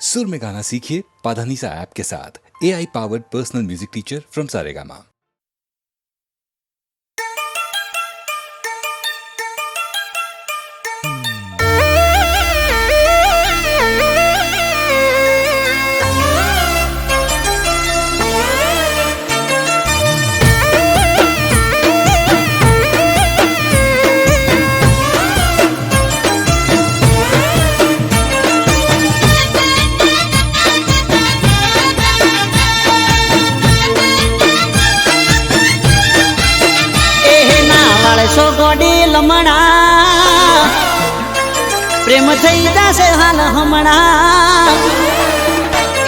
सुर में गाना सीखिए पाधानीसा ऐप के साथ AI powered personal music teacher from Saregama. लमणा प्रेम थई जासे हाल हमणा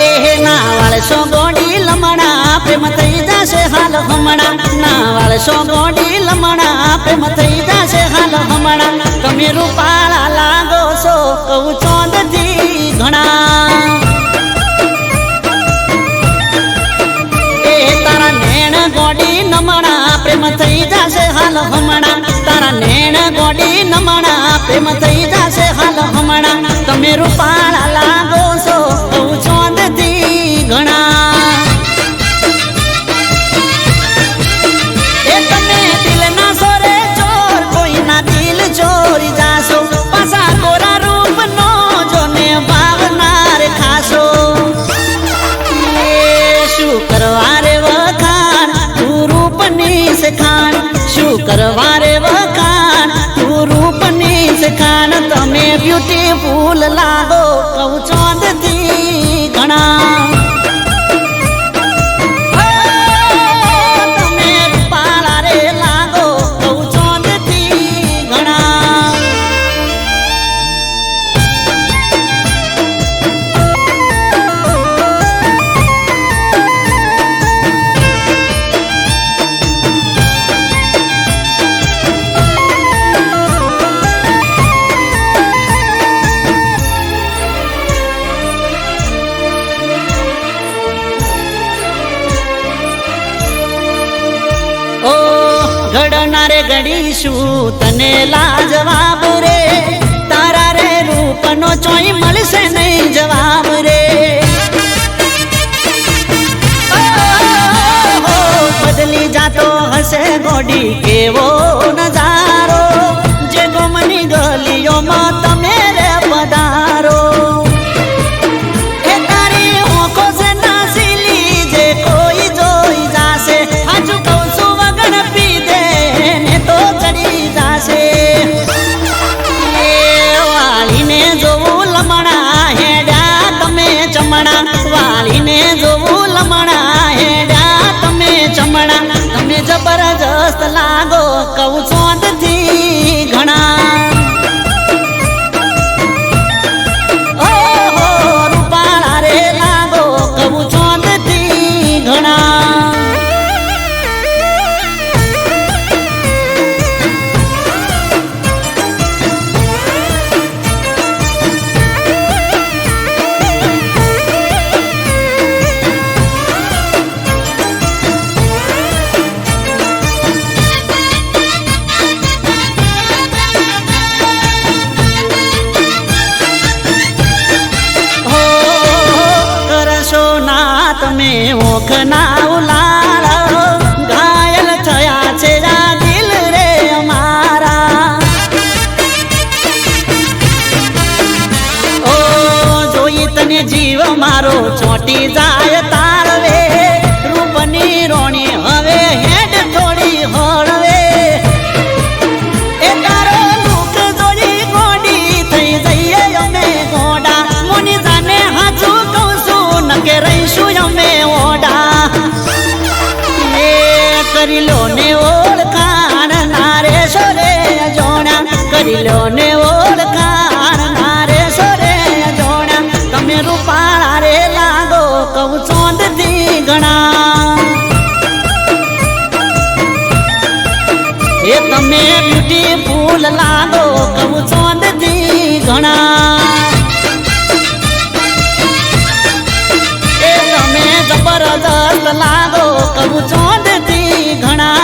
एहे नावाळ सो गोडी लमणा प्रेम थई जासे हाल हमणा नावाळ सो गोडी लमणा प्रेम थई जासे हाल हमणा तमे रूपाळा लागो सो कहू चोंदथी घणा ए तारा नेण गोडी नमणा प्रेम थई जासे हाल हमणा तारा नेण गोडी नमणा प्रेम थई जासे हाल हमणा तमे रूपाळा लागो सो कहू चोंदथी घणा ए तमे दिल ना सोरे चोर कोई ना दिल चोरी जासो पासा गोरा रूप नो जोने भावनार खासो ए शू करवारे वखाण तू रूपनी से खान शू करवारे वखाण तू रूपनी से खान तमे ब्यूटीफुल लागो कहू चोंदथी घणा तमे रूपाळा रे लागो कहू चोंदथी घणा घडनारे घडीशू तने लाजवाब रे तारा रे रूपनो चोई मळसे नहीं जवाब रे बदली जातो हसे गोडी केवो नजारो जे गोमनी गलियो में तमे रे पधारो वालीने जोवू लमणा हेड्या तमे चमणा तमे जबरदस्त लागो कहू चोंदथी घणा ओ हो रूपाळा रे लागो कहू चोंदथी घणा તમે ઓખના ઉલાળ ઘાયલ થયા છે આ દિલ રે અમારા ઓ જોઈ તને જીવ મારો ચોટી જાય તાળવે રૂપની રોણી હવે હેડ થોડી હળવે એ તારો દુઃખ જોઈ ગોડી થઈ જઈએ અમે ગોડા મોની જાને હાચું કહું છું નકે રહીશું કરી લો ને ઓળખાણ નારે સોરે જોણા કરી લો ને ઓળખાણ નારે સોરે જોણા તમે રૂપાળા રે લાગો કહું ચોંદથી ઘણા એ તમે બ્યુટીફુલ લાગો કહું ચોંદથી ઘણા એ તમે જબરદસ્ત લાગો કહું ચોંદથી ઘણા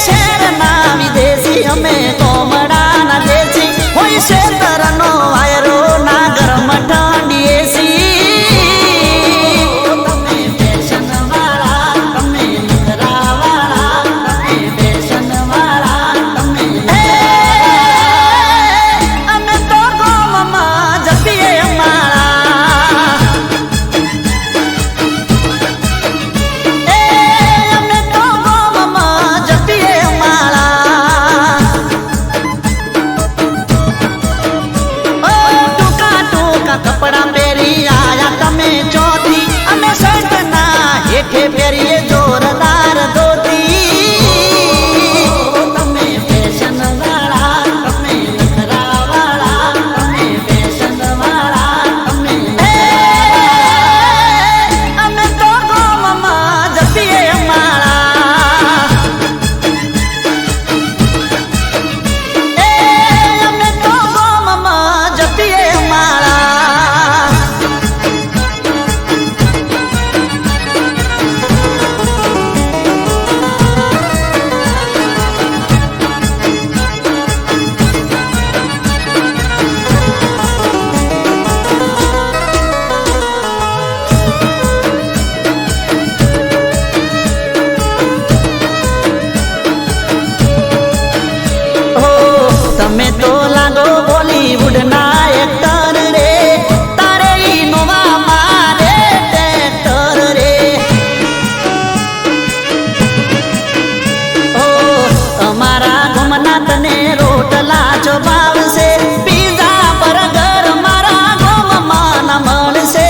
શહેરના વિદેશી અમે કોમડાના દેશી હોય શેતરનો વાયરો ના ગરમ ઠંડી એસી તમે ફેશન વાળા તમે નખરા વાળા તમે ફેશન વાળા તમે અમે તો ગોમમાં જપીએ અમારા અમે તો ગોમમાં જપીએ અમારા ટૂંકા ટૂંકા કપડા પહેરી આયા તમે ચોથી અમે શર્ટના હેઠે પહેરીએ જોરદાર ધોતી તમે ફેશન વાળા તમે નખરા વાળા તમે ફેશન વાળા તમે અમે તો ગોમમાં જપીએ અમારા અમે તો ગોમમાં જપીએ અમારા હો તમે તો લાગો બોલીવુડના એક્ટર રે તારે ઇનોવા મારે ટ્રેક્ટર રે ઓ અમારા ગમના તને રોટલા જો ભાવશે પીઝા બર્ગર મારા ગમમાં ના મળશે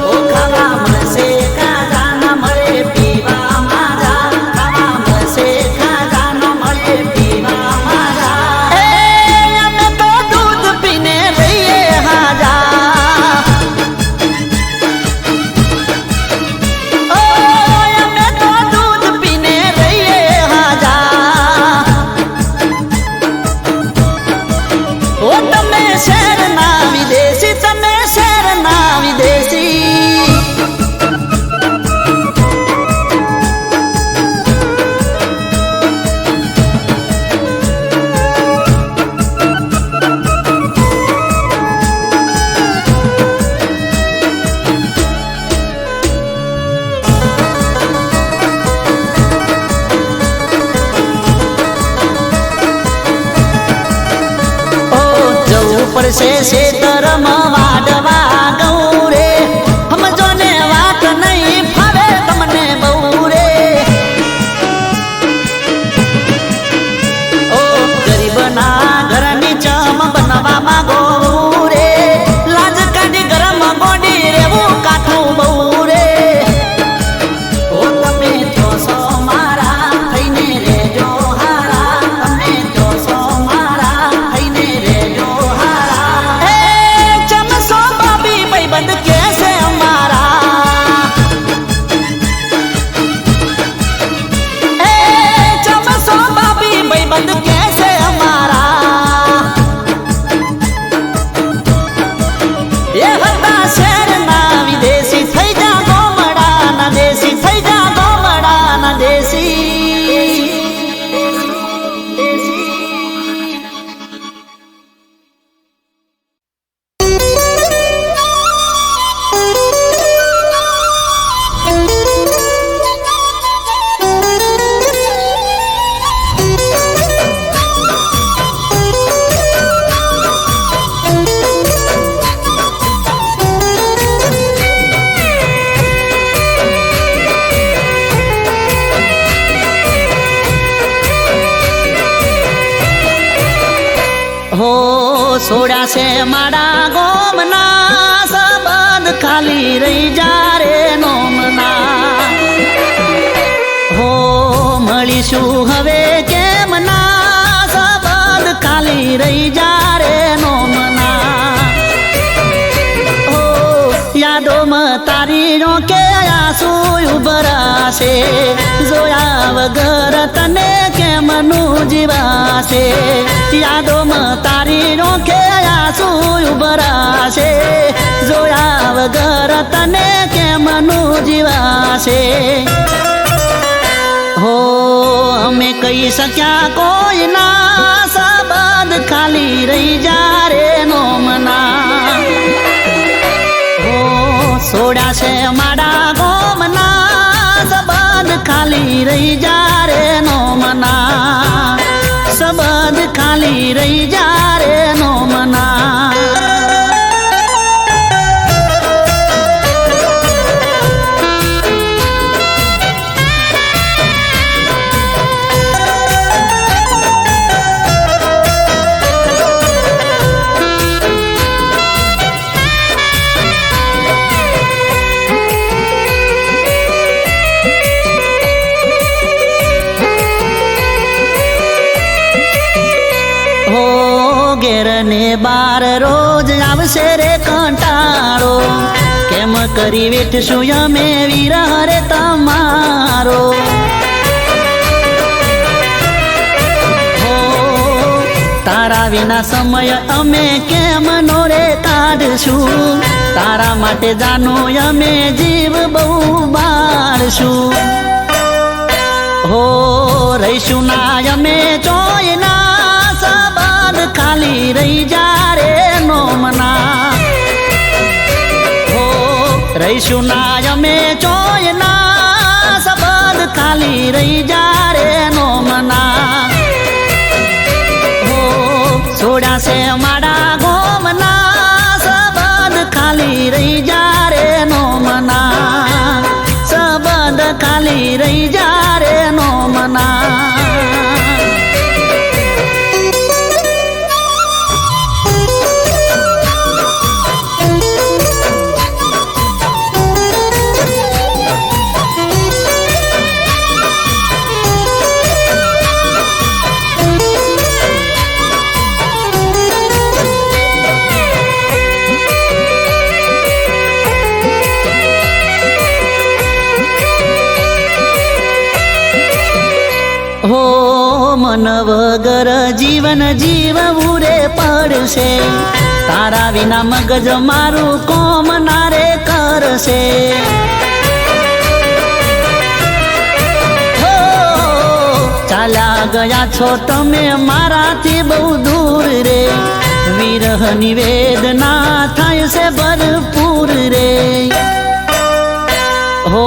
ઓ ખાવા મળશે ખાજા ના મળે પીવા માજા ખાવા મળશે ખાજા ના મળે પીવા માજા અમે તો દૂધ પીને રહીએ હાજા ઓ અમે તો દૂધ પીને રહીએ હાજા ઓ તમે શહેરના વિદેશી તમે શહેરના વિદેશી ઓ જવું પડશે શેતરમાં વાડવા ગૌરે સમજો ને વાત નહીં ફાવે તમને બહુ રે ઓ ગરીબના ઘરની ચમ બનવા માંગો રે લાજ કાઢી ગરમ ગોડી રેવું કાઠું બહુ રે ઓ તમે જોશો મારા થઈને રેજો હારા તમે જોશો મારા થઈને રેજો હારા ચમસો બાબી ભાઈબંધ કેસે અમારા ચમસો બાબી ભાઈબંધ કેસે અમારા એ હતા શહેરના વિદેશી થઈ જા ગોમડાના દેશી થઈ જા ગોમડાના દેશી હો છોડ્યા છે મારા ગોમના સંબંધ ખાલી રહી જા રે નોમના હો મળીશું હવે કેમ ના સંબંધ ખાલી રહી જા રે નોમના હો યાદોમાં તારી રોકે આંસુ ઉભરાશે જોયા વગર તને કેમનું જીવાશે યાદોમાં તારી રોકે આંસુ ઉભરાશે જોયા વગર તને કેમનું જીવાશે હો કહી શક્યા કોઈ ના સંબંધ ખાલી રહી જા રે નોમના હો સોડા છે માડા ગોમના સંબંધ ખાલી રહી જા રે નોમના સંબંધ ખાલી રહી જા રે નોમના ને બાર રોજ આવશે રે કંટાળો કેમ કરી વેઠશું અમે વિરહ રે તમારો હો તારા વિના સમય અમે કેમ નો રે કાઢશું તારા માટે જાનો અમે જીવ બહુ બાળશું હો રહીશું ના અમે ચોયના ખાલી રહી જા રે નોમના હો રહીશું ના અમે ચોયના સંબંધ ખાલી રહી જા રે નોમના હો સોડા છે માડા ગોમના સંબંધ ખાલી રહી જા રે નોમના સંબંધ ખાલી રહી જા રે નોમના હો મન વગર જીવન જીવવું રે પડશે તારા વિના મગજ મારું કોમ ના રે કરશે હો ચાલ્યા ગયા છો તમે મારાથી બહુ દૂર રે વિરહની વેદના થાય છે ભરપૂર રે હો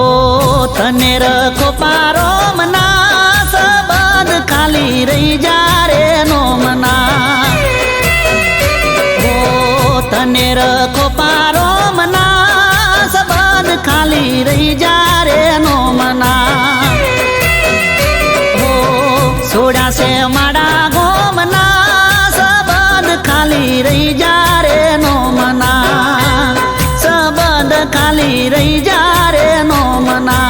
તને રખો પારો મના ખાલી રહી જા રે નોમના હો તને રખો પારો મના સંબંધ ખાલી રહી જા રે નોમના હો સોડા છે માડા ગોમના સંબંધ ખાલી રહી જા રે નોમના સંબંધ ખાલી રહી જા રે નોમના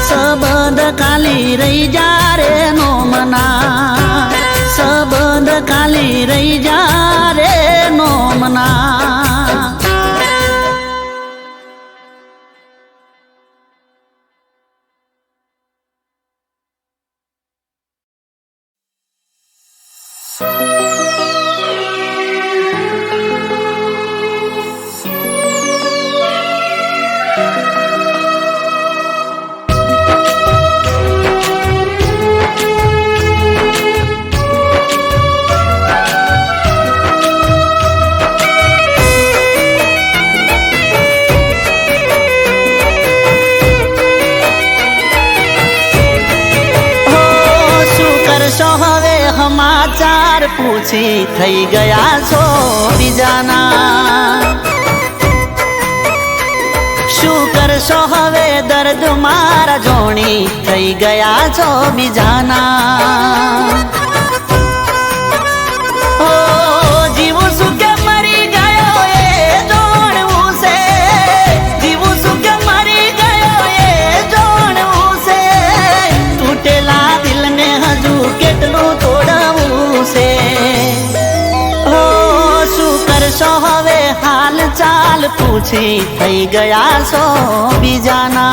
સંબંધ ખાલી રહી જા રે નોમના સંબંધ ખાલી રહી જા રે નોમના સમાચાર પૂછી થઈ ગયા છો બીજાના શું કરશો હવે દર્દ મારા જોણી થઈ ગયા છો બીજાના ઓ જીવું શું કે મરી ગયો એ જોણવું છે જીવું શું કે મરી ગયો એ જોણવું છે તૂટેલા દિલને હજુ કેટલું તોડવું છે ઓ શું કરશો હવે હાલ ચાલ પૂછી થઈ ગયા છો બીજાના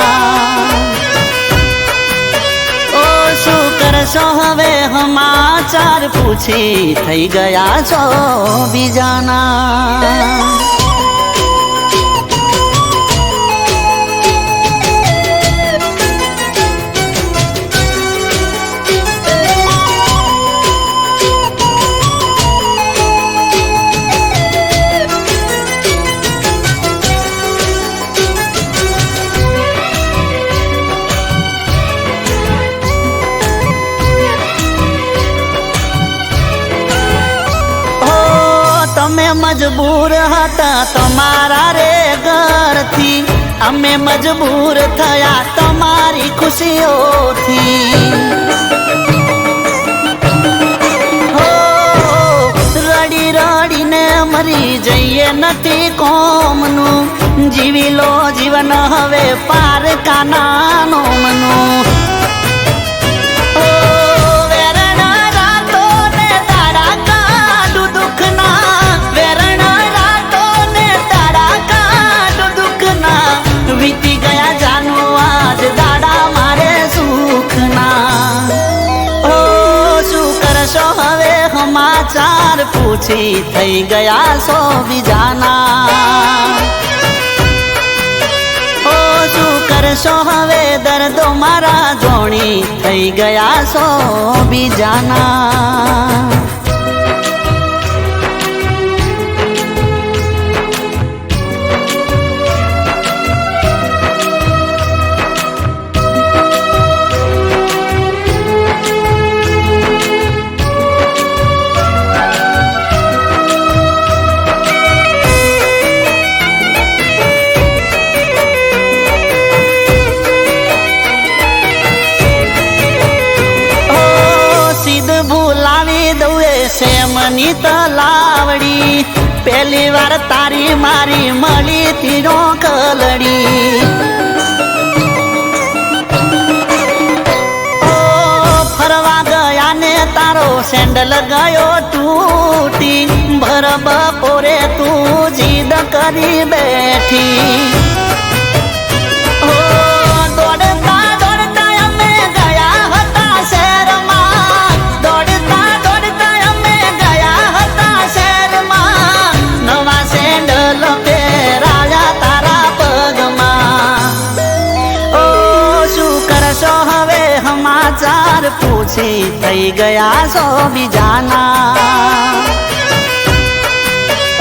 ઓ શું કરશો હવે સમાચાર પૂછી થઈ ગયા છો બીજાના અમે મજબૂર હતા તમારા રે ઘરથી, અમે મજબૂર થયા તમારી ખુશીઓથી. હો રડી રડીને મરી જઈએ નથી કોમનું, જીવી લો જીવન હવે પારકાના નોમનું. વીતી ગયા જાનો આજ દાડા મારે સુખના. ઓ શું કરશો હવે સમાચાર પૂછી થઈ ગયા સો બીજાના. ઓ શું કરશો હવે દર્દો મારા જોણી થઈ ગયા સો બીજાના. મની તલાવડી પહેલી વાર તારી મારી મળી તીરો કલડી. ઓ ફરવા ગયા ને તારો સેન્ડલ ગયો તૂટી, ભર બપોરે તું જીદ કરી બેઠી. સમાચાર પૂછી થઈ ગયા સો બીજાના.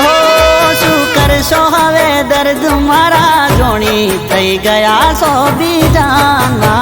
ઓ શું કરશો હવે દર્દ મારા જોણી થઈ ગયા સો બીજાના.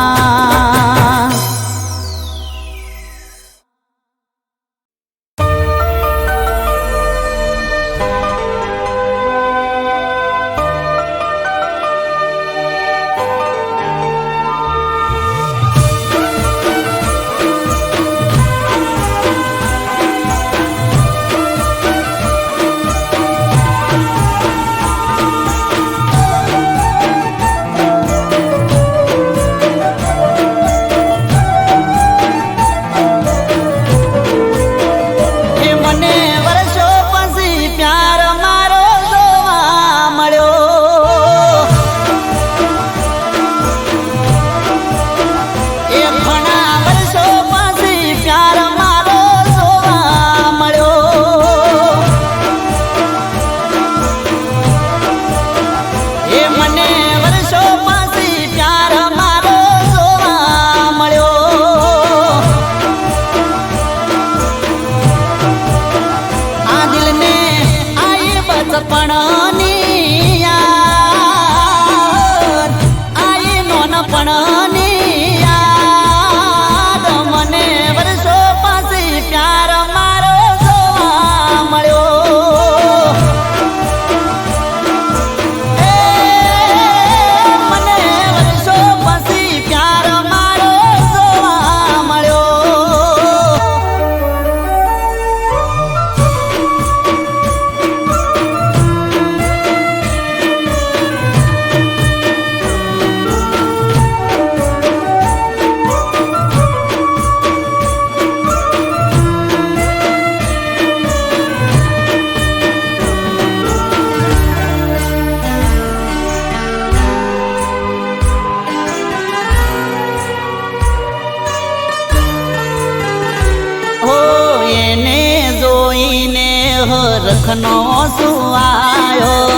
રખનો સુવાયો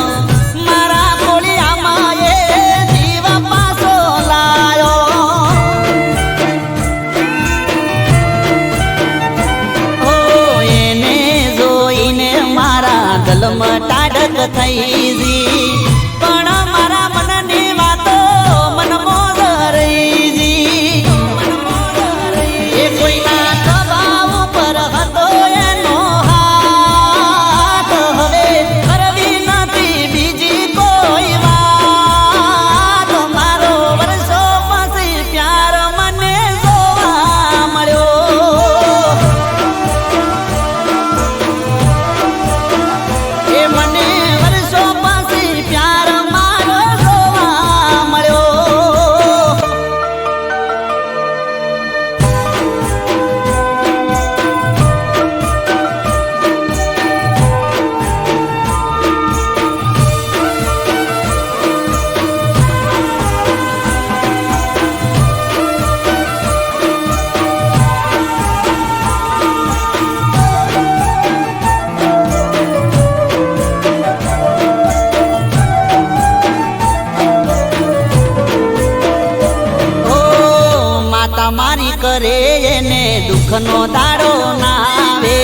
મારા કોળિયામાં એ જીવ પાછો લાયો. ઓ એને જોઈને મારા ગલમાં ટાઢક થઈ જી, પણ મારા મનની વાતો મનમાં રહી જી. એ કોઈના દબાવ પર હતો એનો હાથ, મારી કરે એને દુઃખનો દાડો ના આવે.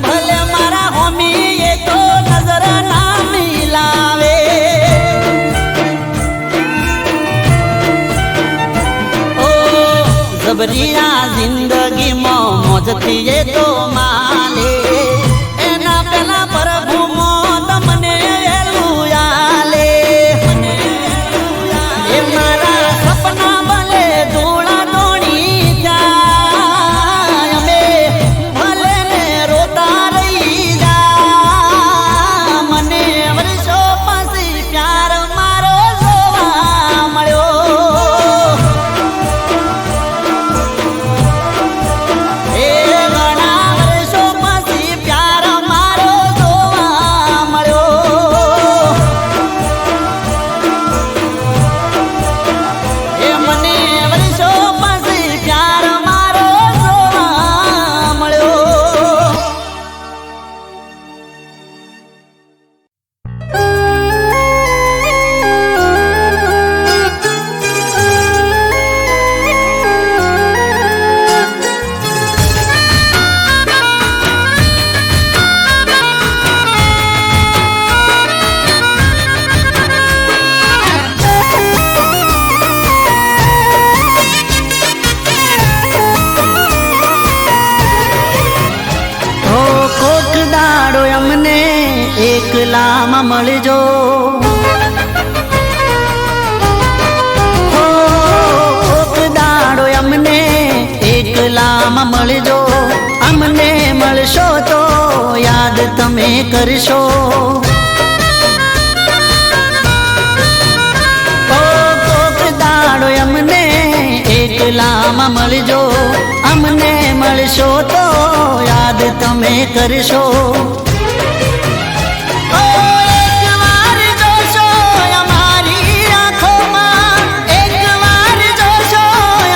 ભલે મારા હોમી એ તો નજર ના મિલાવે. ઓ જબરિયા જિંદગીમાં મોજથી એ તો માલે. એના પેલા પ્રભુ તમને વેલું આલે. એ મારા સપના ભલે ધૂળા ધોણી જાય. અમે ભલે ને રોતા રહી જા. મને વર્ષો પછી પ્યાર મારો જોવા મળ્યો. એ ઘણા વર્ષો પછી પ્યાર મારો જોવા મળ્યો. એ મને વર્ષો પછી પ્યાર મારો જોવા મળ્યો. ઓ કોક દાડો અમને એકલામાં મળજો. ઓ કોક દાડો અમને એકલામાં મળજો. અમને મળશો તો યાદ તમે કરશો. ઓ કોક દાડો અમને એકલામાં મળજો. અમને મળશો તો યાદ તમે કરશો. ઓ એકવાર જોશો અમારી આંખોમાં. એકવાર જોશો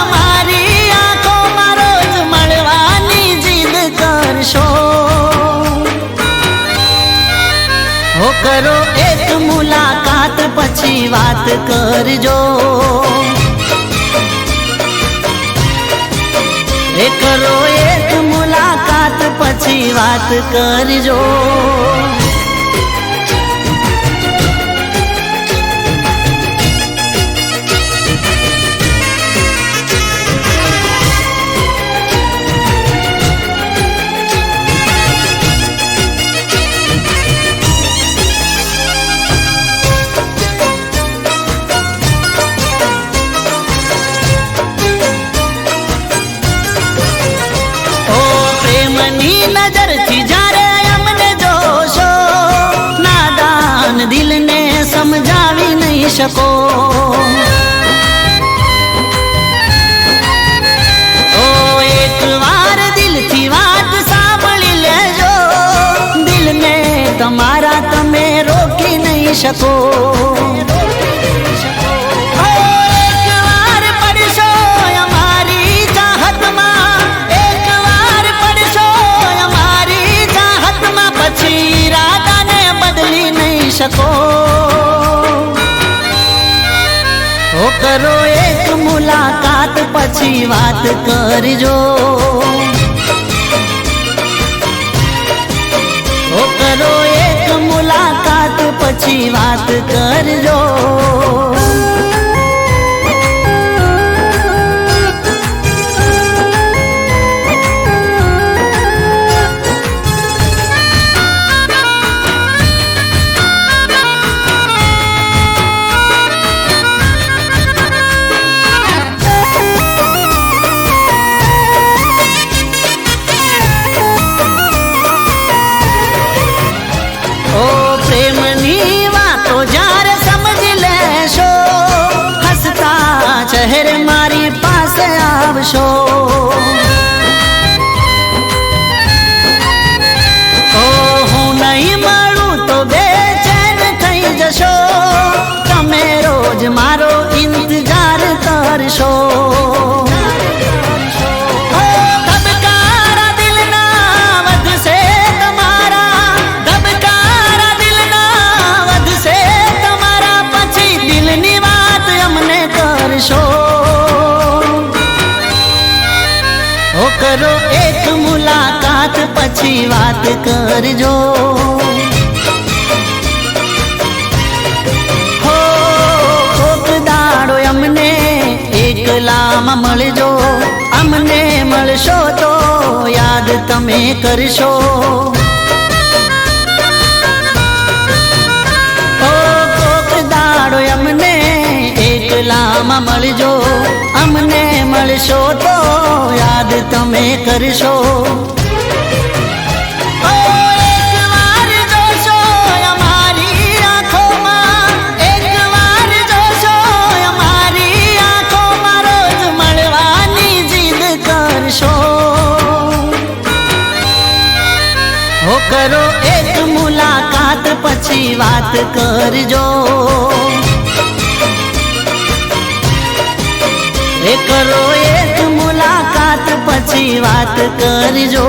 અમારી આંખોમાં. રોજ મળવાની જીદ કરશો. હો કરો એક મુલાકાત પછી વાત કરજો. એ કરો એક મુલાકાત પછી વાત કરજો. ઓ પ્રેમની નજરથી જ્યારે અમને જોશો. નાદાન દિલને સમજાવી નહીં શકો. ઓ એકવાર દિલથી વાત સાંભળી લેજો. દિલને તમારા તમે રોકી નહીં શકો. ઓ એકવાર પડશો અમારી ચાહતમાં. એકવાર પડશો અમારી ચાહતમાં. પછી ઈરાદાને બદલી નહીં શકો. ઓ કરો એક મુલાકાત પછી વાત કરજો. ઓ કરો એક મુલાકાત પછી વાત કરજો. ઓ પ્રેમની વાતો જ્યારે સમજી લેશો. હસતા ચહેરે મારી પાસે આવશો. ઓ હું નહીં મળું તો બેચેન થઈ જશો. તમે રોજ મારો ઇંતજાર કરશો. ઓ ધબકારા દિલના વધશે તમારા. ધબકારા દિલના વધશે તમારા. પછી દિલની વાત અમને કરશો. કરો એક મુલાકાત પછી વાત કરજો. હો કોક દાડો અમને એકલામાં મળજો, અમને મળશો તો યાદ તમે કરશો. અમને એકલામાં મળજો, અમને મળશો તો યાદ તમે કરશો. એકવાર જોશો અમારી આંખોમાં, એકવાર જોશો અમારી આંખોમાં, રોજ મળવાની જીદ કરશો. હો કરો એક મુલાકાત પછી વાત કરજો. એ કરો એક મુલાકાત પછી વાત કરજો.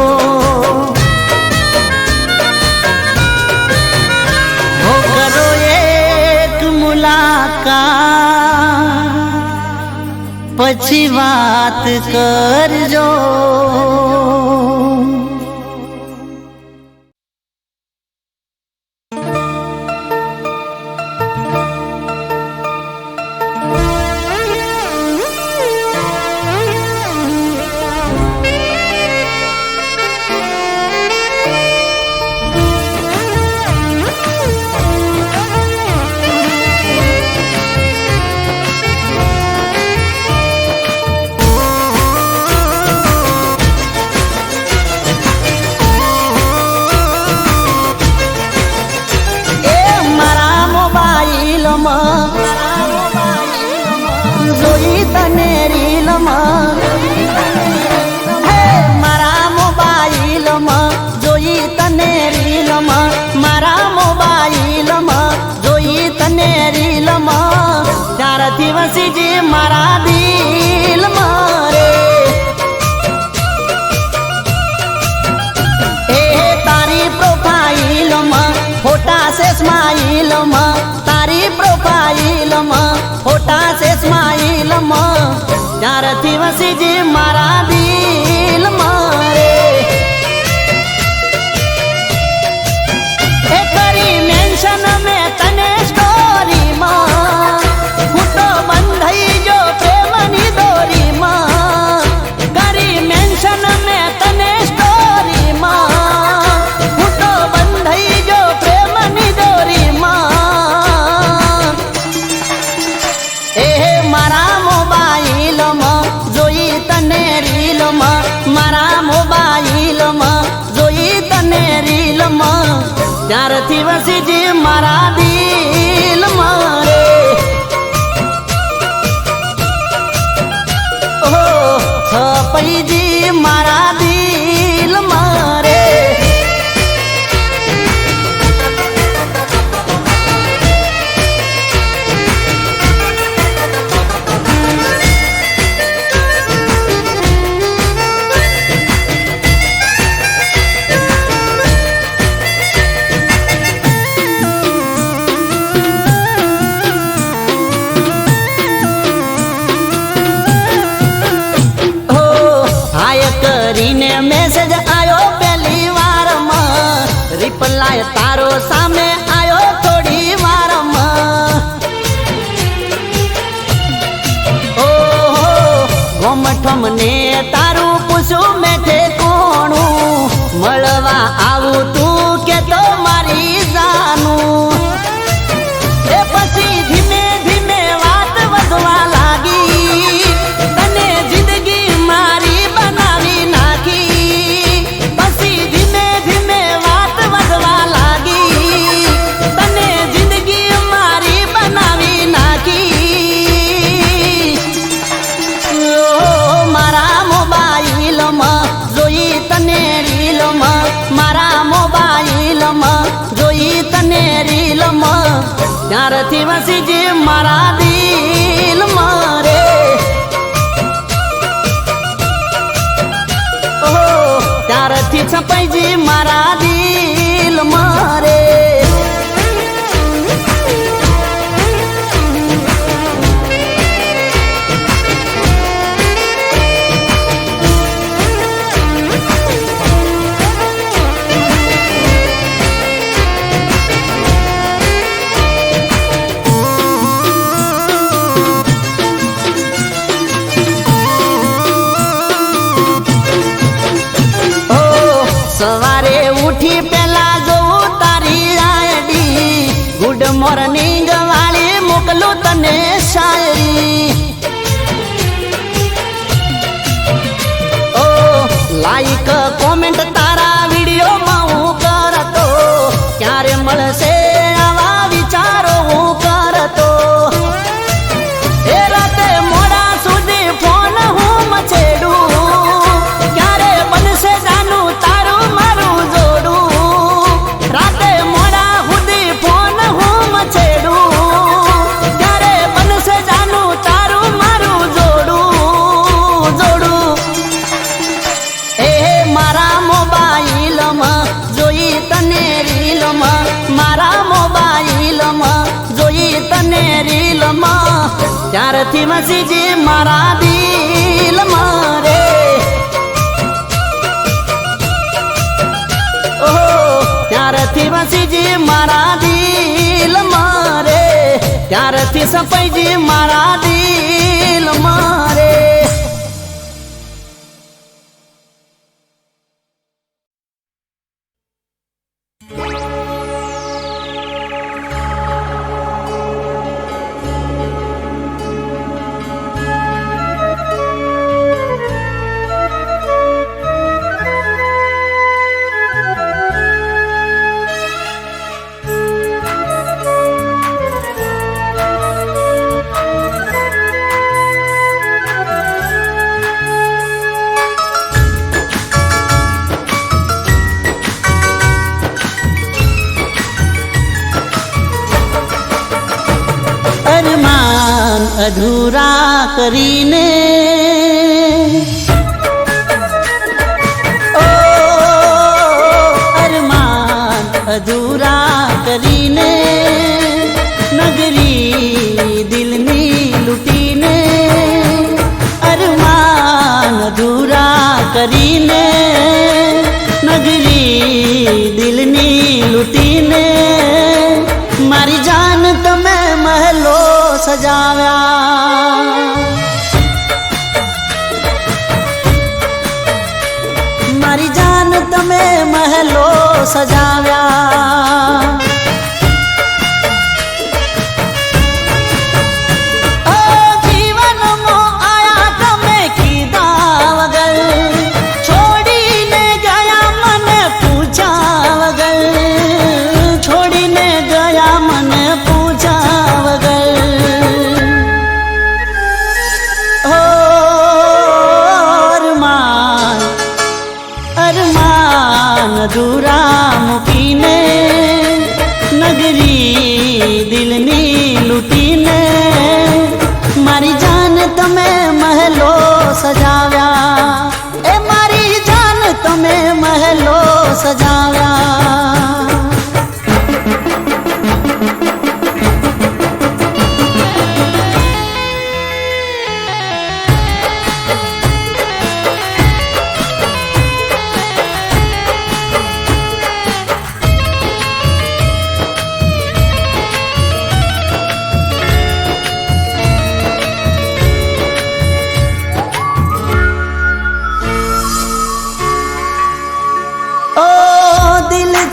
હો કરો એક મુલાકાત પછી વાત કરજો. જોઈ તને રીલમાં, મારા મોબાઈલમાં જોઈ તને રીલમાં, મારા મોબાઈલમાં જોઈ તને રીલમાં, ત્યારથી વસીજી મારા દિલમાં રે. એ તારી પ્રોફાઈલમાં ફોટા છે સ્માઈલમાં, તારી પ્રોફાઈલમાં ફોટા છે સ્માઈલમાં, ત્યારથી વસીજી મારા દિલમાં રે. એ કરી મેન્શન મેં તને સ્ટોરીમાં, હું તો બંધાઈ જો પ્રેમની દોરીમાં. કરી મેન્શન મેં તને સ્ટોરીમાં, હું તો બંધાઈ જો પ્રેમની દોરીમાં. એ મારા મોબાઈલમાં જોઈ તને રીલમાં, મારા મોબાઈલમાં જોઈ તને રીલમાં, ત્યારથી વસીજી મારા દિલમાં રે. ઓહો છપઈજી મારા દિલમાં રે. કરીને મેસેજ આયો પહેલી વારમાં, રિપ્લાય તારો સામે આયો થોડી વારમાં. ઓહો ગોમઠમ ને તારું પૂછું મેં કોણું, મળવા આવું તું કે તો મારી જાનું. એ પછી ધીમે ધીમે વાત વધવા લાગી, તને જિંદગી મારી બનાવી નાખી. પછી ધીમે ધીમે વાત વધવા લાગી, તને જિંદગી મારી બનાવી નાખી. મારા મોબાઈલમાં જોઈ તને રીલમાં, મારા મોબાઈલમાં જોઈ તને રીલમાં, ત્યારથી વસીજી મારા દિલમાં રે. ઓહો ત્યારથી છપાઈજી મારા દિલમાં રે. લાઈક કોમેન્ટ તારા વિડીયોમાં હું કરતો, ક્યારે મળશે આવા વિચારો હું કરતો. એ રાતે મોડા સુધી ફોન હું મચેડું, ક્યારે બનશે જાનું તારું મારું જોડું. રાતે મોડા સુધી ફોન હું મચેડું, ક્યારે બનશે જાનું તારું મારું જોડું જોડું. એ મારા મોબાઈલમાં જોઈ તને રીલમાં, મારા મોબાઈલમાં જોઈ તને રીલમાં, ત્યારથી મસીજી મારા દિલમાં રે. ઓહો ત્યારથી મસીજી મારા દિલમાં રે, ત્યારથી સફાઈજી મારા દિલમાં રે. અરમાન અધૂરા કરીને ઓ અરમાન અધૂરા કરીને, નગરી દિલની લૂટીને. અરમાન અધૂરા કરીને, નગરી દિલની લૂટીને. મારી જાન તમે મહેલો સજાવ્યા, મારી જાન તમે મહેલો સજાવ્યા. ઓ જીવનમાં આયા તમે કીધા વગર, છોડીને ગયા મને પૂછ્યા વગર, છોડીને ગયા મને પૂછ્યા વગર. ઓ અરમાન અરમાન અધૂરા મૂકીને, નગરી દિલની લૂટીને. મારી જાન તમે મહેલો સજાવ્યા, એ મારી જાન તમે મહેલો સજાવ્યા.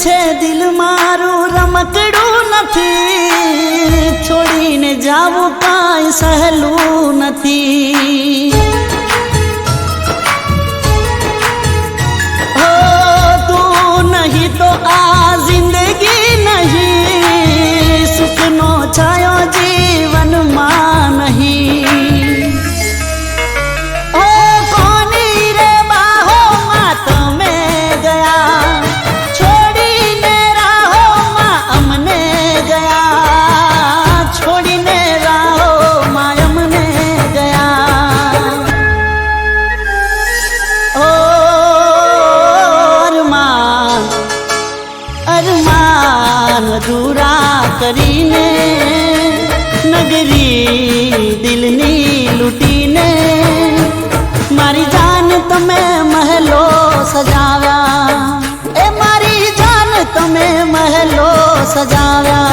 છે દિલ મારું રમકડું નથી, છોડીને જાવું કાંઈ સહેલું નથી. હો તું નહીં તો આ જિંદગી નહીં, સુખનો છાયો જીવનમાં નહીં. ઓ કોની રે બાહોમાં તમે ગયા, છોડીને રાહોમાં અમને ગયા, છોડીને રાહોમાં અમને ગયા. ઓ અરમાન અરમાન અધૂરા કરીને, નગરી દિલની લૂટીને. મારી જાન તમે મહેલો સજાવ્યા, એ મારી જાન તમે મહેલો સજાવ્યા.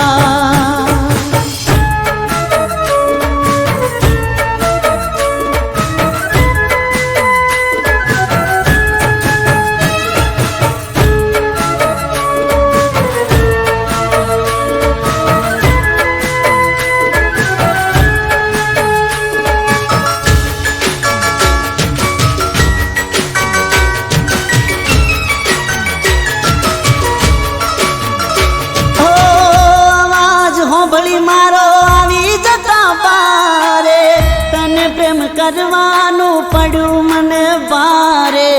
પ્રેમ કરવાનું પડ્યું મને વારે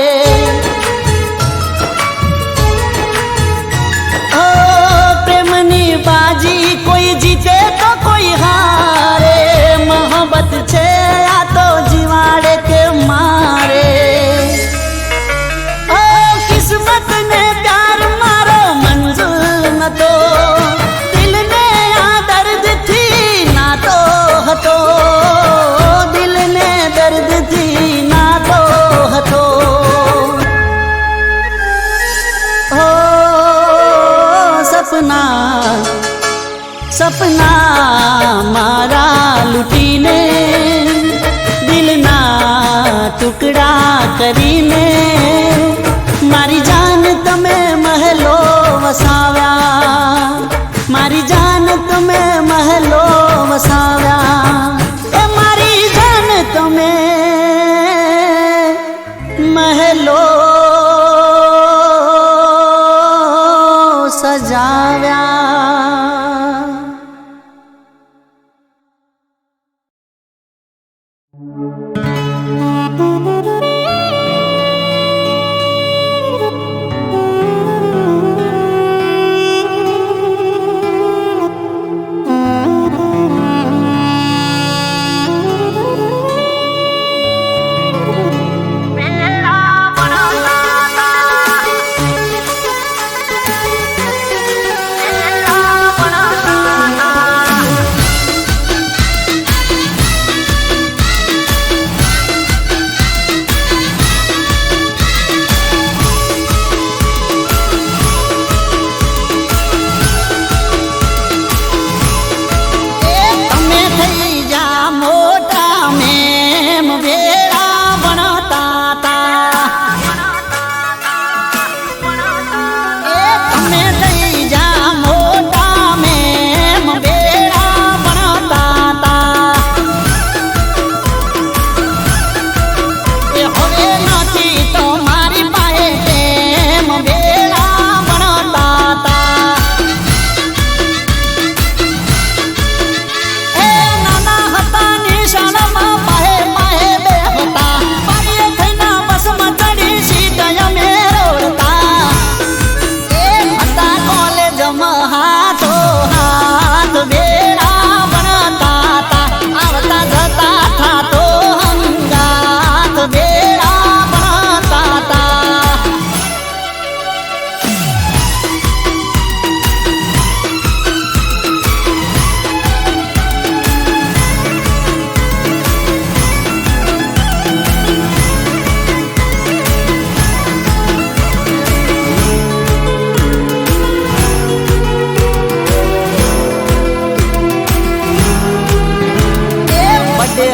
ઓ પ્રેમની બાજી કોઈ જીતે તો કોઈ હારે મોહબ્બત છે આ તો જીવાડે કે મારે ઓ કિસ્મત ને પ્યાર મારો મંજૂર નતો દિલને આ દર્દથી નાતો હતો દિલને દર્દથી નાતો હતો ઓ સપના મારા લૂટીને દિલના ટુકડા કરીને મારી જાન તમે મહેલો વસાવ્યા મારી જાન તમે મહેલો વસાવ્યા એ મારી જાન તમે મહેલો સજાવ્યા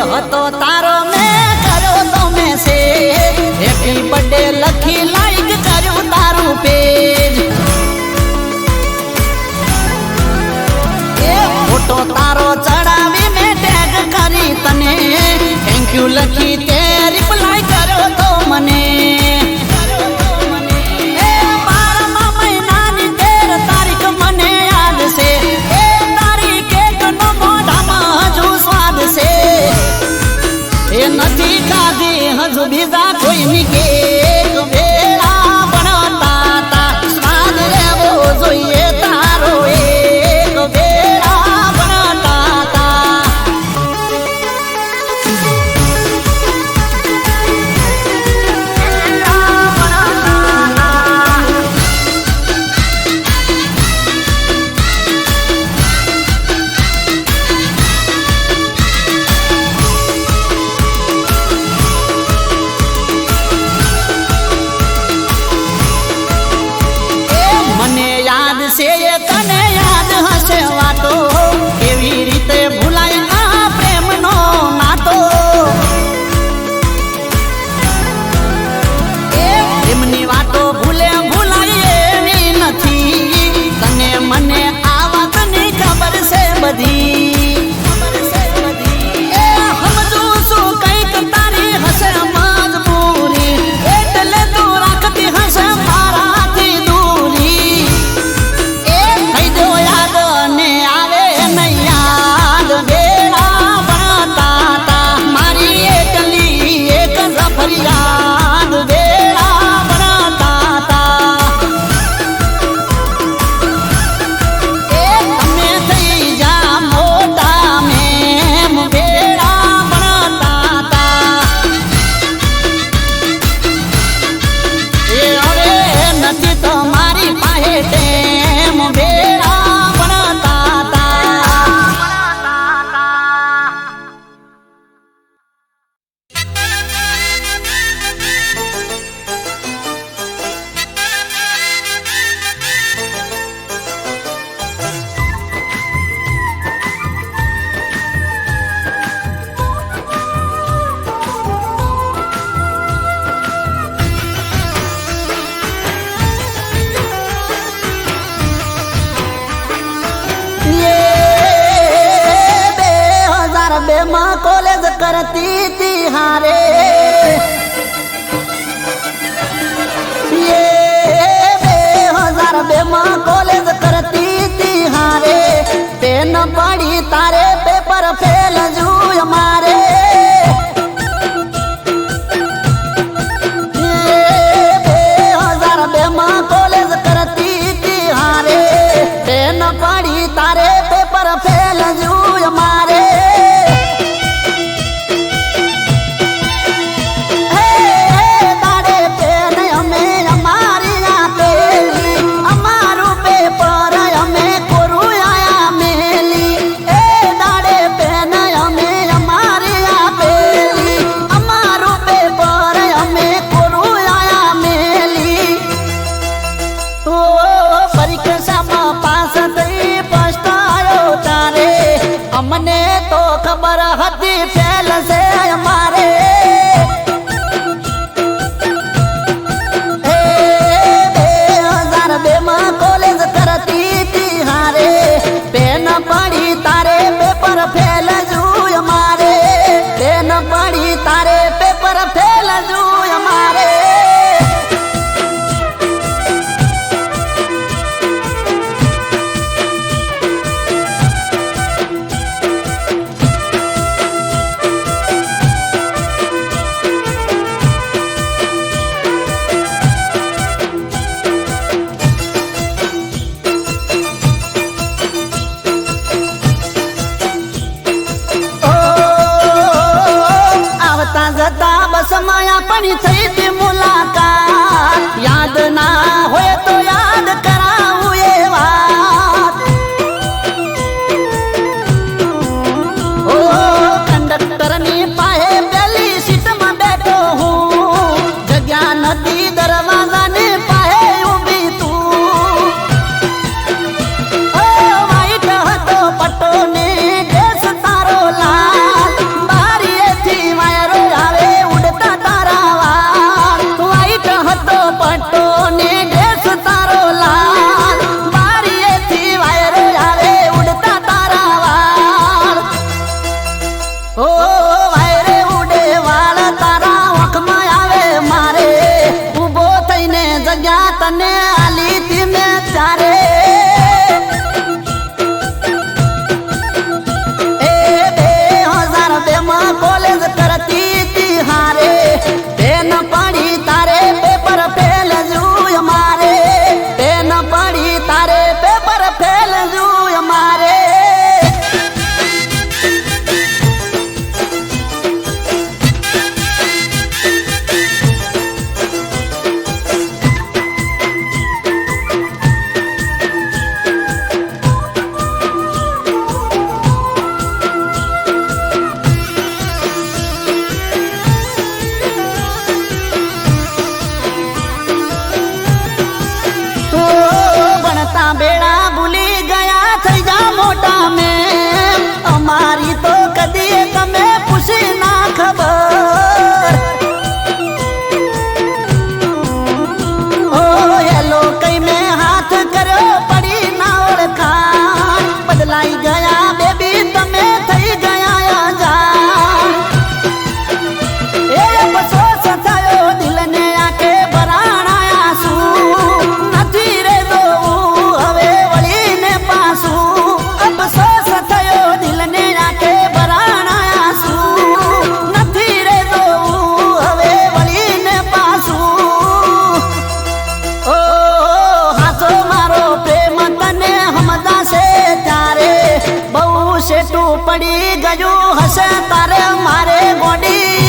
હતો તારો મેં કર્યો તો મેસેજ હેપી બર્થડે લખી લાઈક કર્યું તારું પેજ એ ફોટો તારો ચડાવી મેં ટેગ કરી તને થેન્ક યુ લખી તે રિપ્લાય કર્યો તો મને નથી ખાધી હજુ બીજા કોઈની કેક વેળા બનાતા સ્વાદ લેવો જોઈએ તારો એક વેળા બનાતા માં કોલેજ કરતી તી હારે 2002 માં કોલેજ કરતી તી હારે પેન પડી તારે પેપર ફેલ જુય મારે 2002 માં કોલેજ કરતી તી હારે પેન પડી તારે પેપર ફેલ જુય મારે અમને તો ખબર હતી ફેલ છે અમારે 2002 માં કોલેજ કરતી તી હારે પેન પડી તારે પેપર ફેલ જુય મારે પેન પડી તારે પેપર ફેલ જુય મારે જતા બસ માયા પણ થઈ તી મુલાકાત યાદ ના હોય તો યાદ કરાવું એ વાત ઓ કંડક્ટર ની પાસે પેલી સીટમાં બેઠો હું જગ્યા નથી દરવાજા ની પાસે ઊભી તું ઓ વાઈટ હતો પટ્ટો ને ડ્રેસ તારો લાલ બારીએથી વાયરો પટ્ટો ને ડ્રેસ તારો લાલ બારીએથી વાયરો આવે ઉડતા તારા વાળ ઓ વાયરે ઉડે વાળ તારા વખમાં આવે મારે ઊભો થઈને જગ્યા તને આલી તી મેં ત્યારે 2002 માં કોલેજ કરતી તી હારે પેન પડી તારે પેપર ફેલ જુય મારે પેન પડી તારે પેપર ફેલ જુય મારે બેડા ભૂલી ગયા થઈ જા મોટા મેં અમારી તો કદી તમે પૂછી ના ખબર ઓ હેલો કઈ મેં હાથ કર્યો પડી ના ઓળખાણ બદલાઈ ગયા બેબી તમે થઈ ગયા જાણ એ અફસોસ થયો દિલને આંખે ભરાણા શું નથી રે અફસોસ થયો દિલને આંખે ભરાણા શું નથી રે જોવું હવે વળીને પાછું ઓ હાથો મારો પ્રેમ તને હમદાશે ત્યારે બહુ શેઠું પડી ગયું હશે તારે મારે ગોડી